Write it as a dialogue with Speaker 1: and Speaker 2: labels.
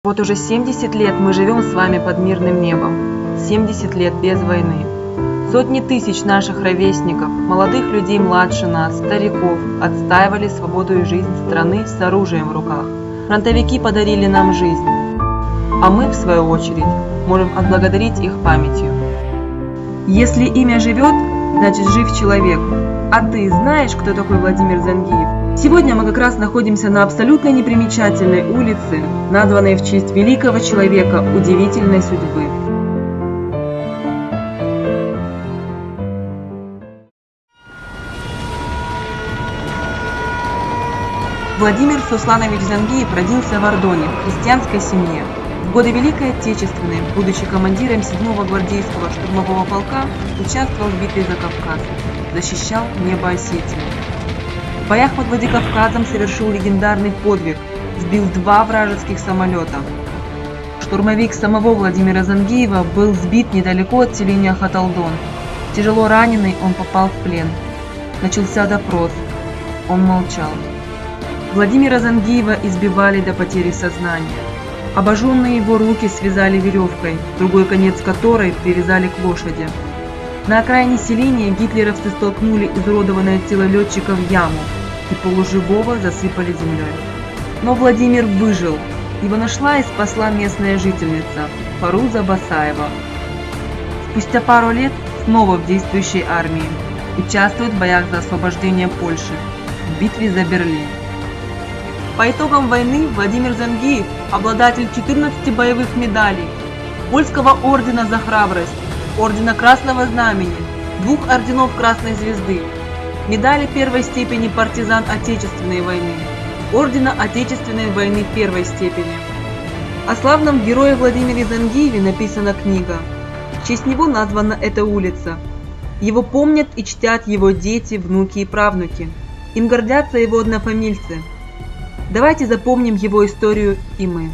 Speaker 1: Вот уже 70 лет мы живем с вами под мирным небом. 70 лет без войны. Сотни тысяч наших ровесников, молодых людей младше нас, стариков, отстаивали свободу и жизнь страны с оружием в руках. Фронтовики подарили нам жизнь. А мы, в свою очередь, можем отблагодарить их памятью. Если имя живет, значит жив человек. А ты знаешь, кто такой Владимир Зангиев? Сегодня мы как раз находимся на абсолютно непримечательной улице, названной в честь великого человека удивительной судьбы. Владимир Сусланович Зангиев родился в Ордоне, в крестьянской семье. В годы Великой Отечественной, будучи командиром 7-го гвардейского штурмового полка, участвовал в битве за Кавказ, защищал небо Осетии. В боях под Владикавказом совершил легендарный подвиг, сбил 2 вражеских самолета. Штурмовик самого Владимира Зангиева был сбит недалеко от селения Хаталдон. Тяжело раненый, он попал в плен. Начался допрос. Он молчал. Владимира Зангиева избивали до потери сознания. Обожженные его руки связали веревкой, другой конец которой привязали к лошади. На окраине селения гитлеровцы столкнули изуродованное тело летчика в яму и полуживого засыпали землей. Но Владимир выжил. Его нашла и спасла местная жительница Фаруза Басаева. Спустя пару лет снова в действующей армии. Участвует в боях за освобождение Польши, в битве за Берлин. По итогам войны Владимир Зангиев – обладатель 14 боевых медалей, Польского ордена за храбрость, ордена Красного Знамени, 2 орденов Красной Звезды, медали 1-й степени партизан Отечественной войны, ордена Отечественной войны 1-й степени. О славном герое Владимире Зангиеве написана книга. В честь него названа эта улица. Его помнят и чтят его дети, внуки и правнуки. Им гордятся его однофамильцы. Давайте запомним его историю и мы.